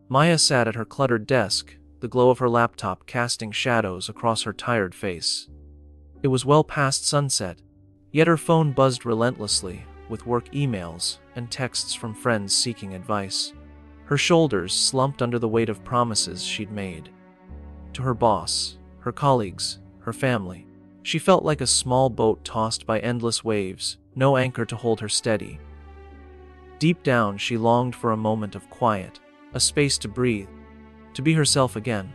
Maya sat at her cluttered desk, the glow of her laptop casting shadows across her tired face. It was well past sunset, yet her phone buzzed relentlessly, with work emails and texts from friends seeking advice. Her shoulders slumped under the weight of promises she'd made. To her boss, her colleagues, her family. She felt like a small boat tossed by endless waves, no anchor to hold her steady. Deep down, she longed for a moment of quiet, a space to breathe, to be herself again.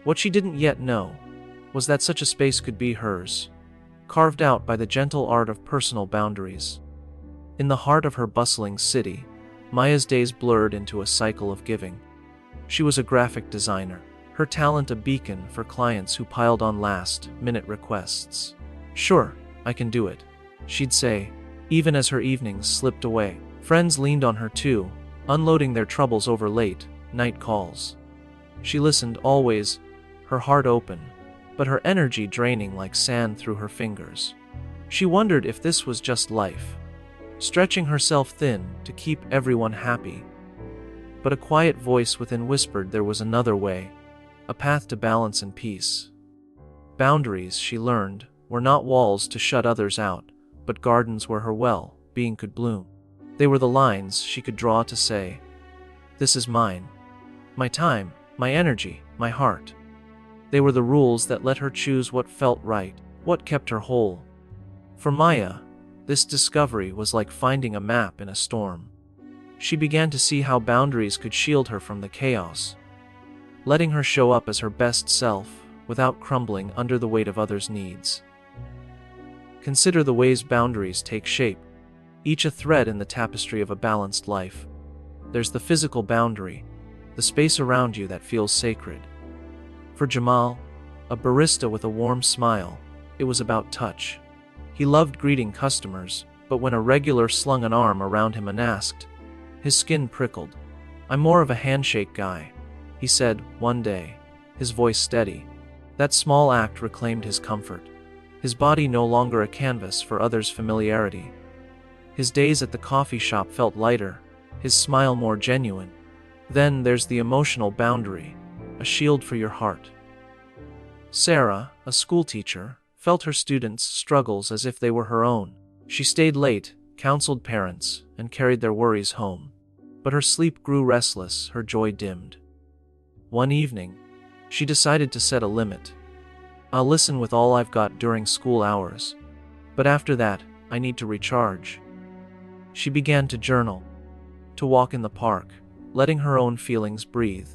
What she didn't yet know was that such a space could be hers, carved out by the gentle art of personal boundaries. In the heart of her bustling city, Maya's days blurred into a cycle of giving. She was a graphic designer, her talent a beacon for clients who piled on last-minute requests. "Sure, I can do it," she'd say, even as her evenings slipped away. Friends leaned on her too, unloading their troubles over late-night calls. She listened always, her heart open, but her energy draining like sand through her fingers. She wondered if this was just life, stretching herself thin to keep everyone happy. But a quiet voice within whispered there was another way, a path to balance and peace. Boundaries, she learned, were not walls to shut others out, but gardens where her well-being could bloom. They were the lines she could draw to say, "This is mine. My time, my energy, my heart." They were the rules that let her choose what felt right, what kept her whole. For Maya, this discovery was like finding a map in a storm. She began to see how boundaries could shield her from the chaos, letting her show up as her best self without crumbling under the weight of others' needs. Consider the ways boundaries take shape, each a thread in the tapestry of a balanced life. There's the physical boundary, the space around you that feels sacred. For Jamal, a barista with a warm smile, it was about touch. He loved greeting customers, but when a regular slung an arm around him and asked, his skin prickled. "I'm more of a handshake guy," he said one day, his voice steady. That small act reclaimed his comfort, his body no longer a canvas for others' familiarity. His days at the coffee shop felt lighter, his smile more genuine. Then there's the emotional boundary, a shield for your heart. Sarah, a schoolteacher, felt her students' struggles as if they were her own. She stayed late, counseled parents, and carried their worries home. But her sleep grew restless, her joy dimmed. One evening, she decided to set a limit. "I'll listen with all I've got during school hours, but after that, I need to recharge." She began to journal, to walk in the park, letting her own feelings breathe.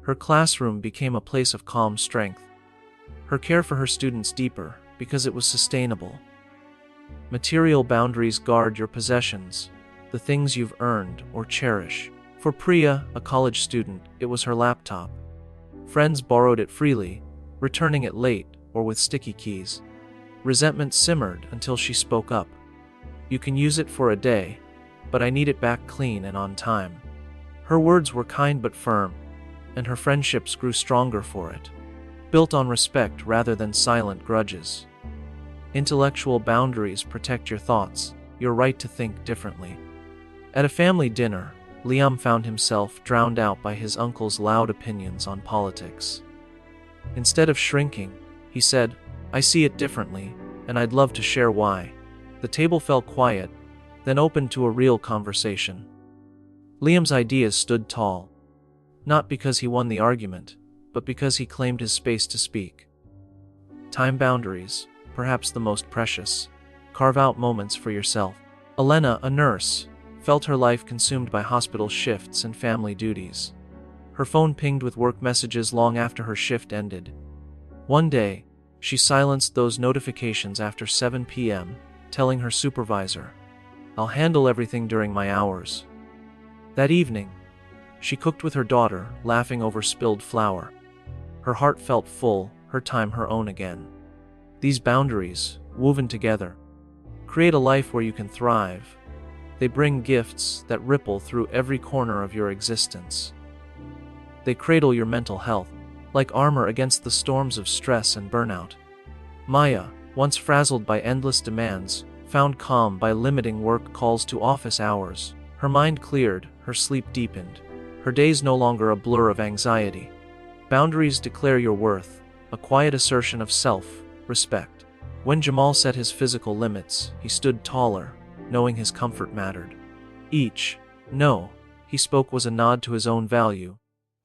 Her classroom became a place of calm strength. Her care for her students deeper, because it was sustainable. Material boundaries guard your possessions, the things you've earned or cherish. For Priya, a college student, it was her laptop. Friends borrowed it freely, returning it late or with sticky keys. Resentment simmered until she spoke up. "You can use it for a day, but I need it back clean and on time." Her words were kind but firm, and her friendships grew stronger for it, built on respect rather than silent grudges. Intellectual boundaries protect your thoughts, your right to think differently. At a family dinner, Liam found himself drowned out by his uncle's loud opinions on politics. Instead of shrinking, he said, "I see it differently, and I'd love to share why." The table fell quiet, then opened to a real conversation. Liam's ideas stood tall, not because he won the argument, but because he claimed his space to speak. Time boundaries, perhaps the most precious. Carve out moments for yourself. Elena, a nurse, felt her life consumed by hospital shifts and family duties. Her phone pinged with work messages long after her shift ended. One day, she silenced those notifications after 7 p.m., telling her supervisor, "I'll handle everything during my hours." That evening, she cooked with her daughter, laughing over spilled flour. Her heart felt full, her time her own again. These boundaries, woven together, create a life where you can thrive. They bring gifts that ripple through every corner of your existence. They cradle your mental health, like armor against the storms of stress and burnout. Maya, once frazzled by endless demands, found calm by limiting work calls to office hours. Her mind cleared, her sleep deepened, her days no longer a blur of anxiety. Boundaries declare your worth, a quiet assertion of self-respect. When Jamal set his physical limits, he stood taller, knowing his comfort mattered. Each "no" he spoke was a nod to his own value,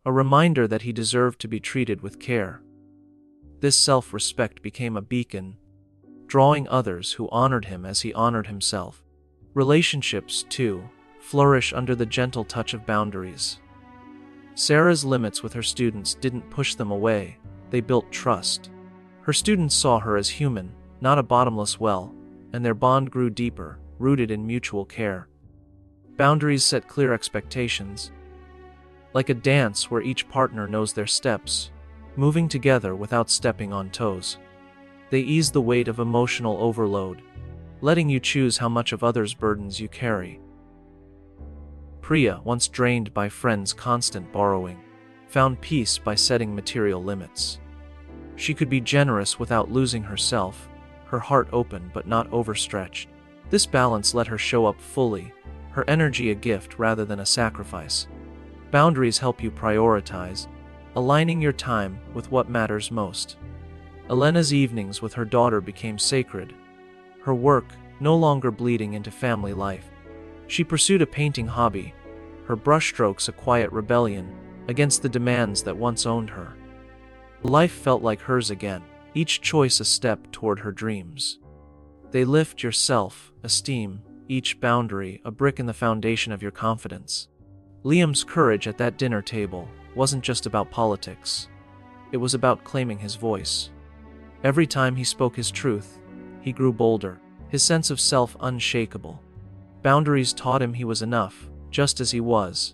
a reminder that he deserved to be treated with care. This self-respect became a beacon, drawing others who honored him as he honored himself. Relationships, too, flourish under the gentle touch of boundaries. Sarah's limits with her students didn't push them away, they built trust. Her students saw her as human, not a bottomless well, and their bond grew deeper, rooted in mutual care. Boundaries set clear expectations. Like a dance where each partner knows their steps, moving together without stepping on toes. They ease the weight of emotional overload, letting you choose how much of others' burdens you carry. Priya, once drained by friends' constant borrowing, found peace by setting material limits. She could be generous without losing herself, her heart open but not overstretched. This balance let her show up fully, her energy a gift rather than a sacrifice. Boundaries help you prioritize, aligning your time with what matters most. Elena's evenings with her daughter became sacred, her work no longer bleeding into family life. She pursued a painting hobby, her brushstrokes a quiet rebellion against the demands that once owned her. Life felt like hers again, each choice a step toward her dreams. They lift your self-esteem, each boundary a brick in the foundation of your confidence. Liam's courage at that dinner table wasn't just about politics. It was about claiming his voice. Every time he spoke his truth, he grew bolder, his sense of self unshakable. Boundaries taught him he was enough, just as he was,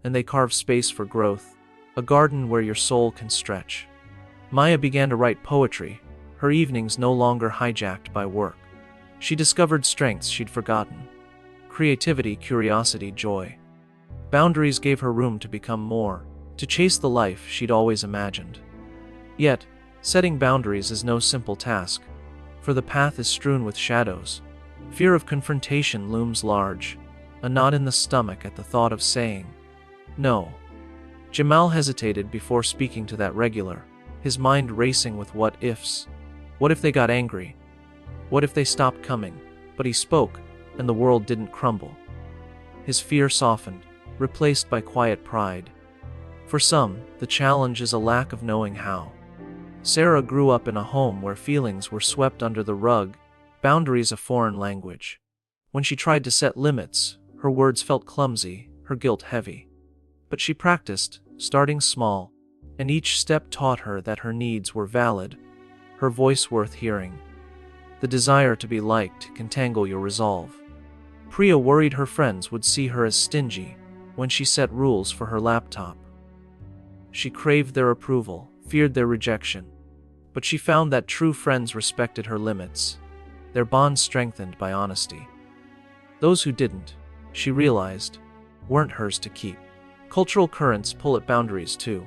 and they carved space for growth, a garden where your soul can stretch. Maya began to write poetry, her evenings no longer hijacked by work. She discovered strengths she'd forgotten: creativity, curiosity, joy. Boundaries gave her room to become more, to chase the life she'd always imagined. Yet, setting boundaries is no simple task, for the path is strewn with shadows. Fear of confrontation looms large, a knot in the stomach at the thought of saying no. Jamal hesitated before speaking to that regular, his mind racing with what-ifs. What if they got angry? What if they stopped coming? But he spoke, and the world didn't crumble. His fear softened, replaced by quiet pride. For some, the challenge is a lack of knowing how. Sarah grew up in a home where feelings were swept under the rug, boundaries a foreign language. When she tried to set limits, her words felt clumsy, her guilt heavy. But she practiced, starting small, and each step taught her that her needs were valid, her voice worth hearing. The desire to be liked can tangle your resolve. Priya worried her friends would see her as stingy when she set rules for her laptop. She craved their approval, feared their rejection. But she found that true friends respected her limits, their bonds strengthened by honesty. Those who didn't, she realized, weren't hers to keep. Cultural currents pull at boundaries too.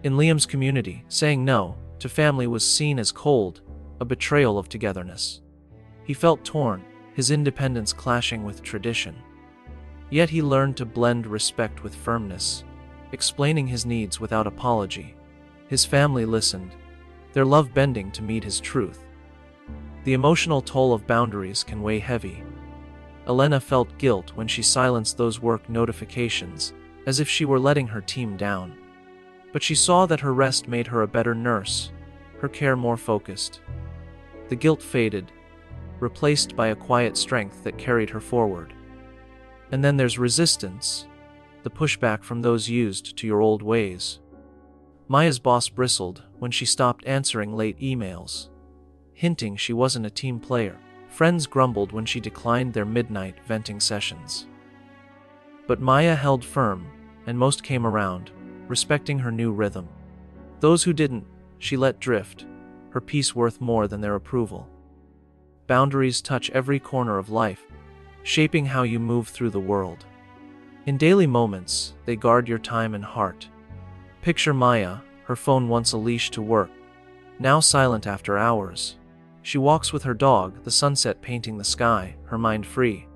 In Liam's community, saying no to family was seen as cold, a betrayal of togetherness. He felt torn, his independence clashing with tradition. Yet he learned to blend respect with firmness, explaining his needs without apology. His family listened, their love bending to meet his truth. The emotional toll of boundaries can weigh heavy. Elena felt guilt when she silenced those work notifications, as if she were letting her team down. But she saw that her rest made her a better nurse, her care more focused. The guilt faded, replaced by a quiet strength that carried her forward. And then there's resistance, the pushback from those used to your old ways. Maya's boss bristled when she stopped answering late emails, hinting she wasn't a team player. Friends grumbled when she declined their midnight venting sessions. But Maya held firm, and most came around, respecting her new rhythm. Those who didn't, she let drift, her peace worth more than their approval. Boundaries touch every corner of life, shaping how you move through the world. In daily moments, they guard your time and heart. Picture Maya, her phone once a leash to work, now silent after hours. She walks with her dog, the sunset painting the sky, her mind free.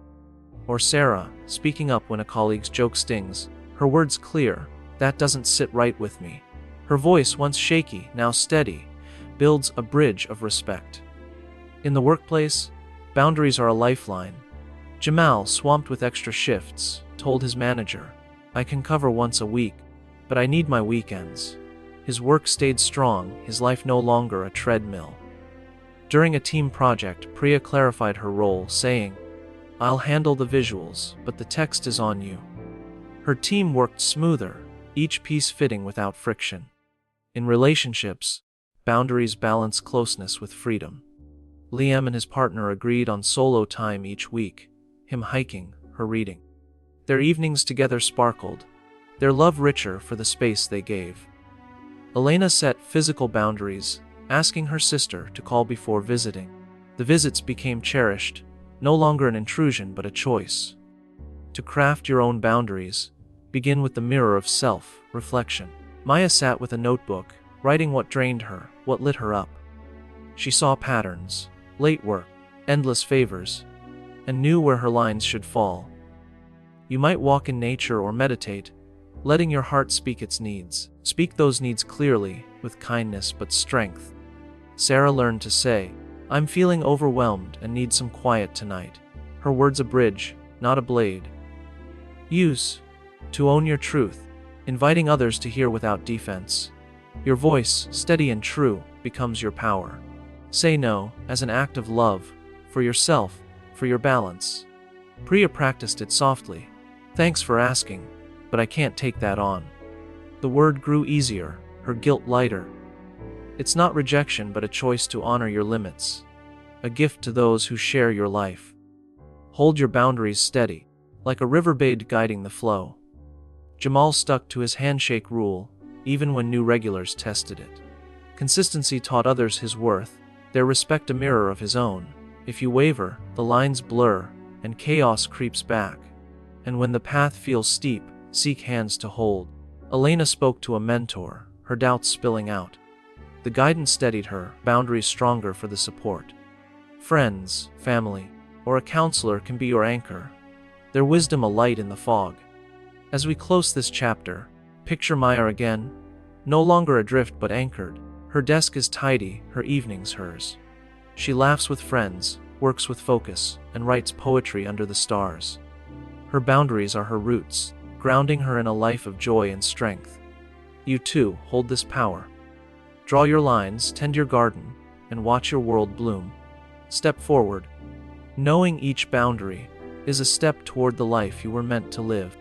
Or Sarah, speaking up when a colleague's joke stings, Her words clear, "That doesn't sit right with me." Her voice, once shaky, now steady, builds a bridge of respect. In the workplace, boundaries are a lifeline. Jamal, swamped with extra shifts, told his manager, "I can cover once a week, but I need my weekends." His work stayed strong, his life no longer a treadmill. During a team project, Priya clarified her role, saying, "I'll handle the visuals, but the text is on you." Her team worked smoother, each piece fitting without friction. In relationships, boundaries balance closeness with freedom. Liam and his partner agreed on solo time each week, him hiking, her reading. Their evenings together sparkled, their love richer for the space they gave. Elena set physical boundaries, asking her sister to call before visiting. The visits became cherished, no longer an intrusion but a choice. To craft your own boundaries, begin with the mirror of self-reflection. Maya sat with a notebook, writing what drained her, what lit her up. She saw patterns, late work, endless favors, and knew where her lines should fall. You might walk in nature or meditate, letting your heart speak its needs. Speak those needs clearly, with kindness but strength. Sarah learned to say, "I'm feeling overwhelmed and need some quiet tonight." Her words a bridge, not a blade. Use to own your truth, inviting others to hear without defense. Your voice, steady and true, becomes your power. Say no, as an act of love, for yourself, for your balance. Priya practiced it softly. "Thanks for asking, but I can't take that on." The word grew easier, her guilt lighter. It's not rejection but a choice to honor your limits. A gift to those who share your life. Hold your boundaries steady, like a riverbed guiding the flow. Jamal stuck to his handshake rule, even when new regulars tested it. Consistency taught others his worth, their respect a mirror of his own. If you waver, the lines blur, and chaos creeps back. And when the path feels steep, seek hands to hold. Elena spoke to a mentor, her doubts spilling out. The guidance steadied her, boundaries stronger for the support. Friends, family, or a counselor can be your anchor, their wisdom a light in the fog. As we close this chapter, picture Maya again, no longer adrift but anchored. Her desk is tidy, her evenings hers. She laughs with friends, works with focus, and writes poetry under the stars. Her boundaries are her roots, grounding her in a life of joy and strength. You too hold this power. Draw your lines, tend your garden, and watch your world bloom. Step forward. Knowing each boundary is a step toward the life you were meant to live.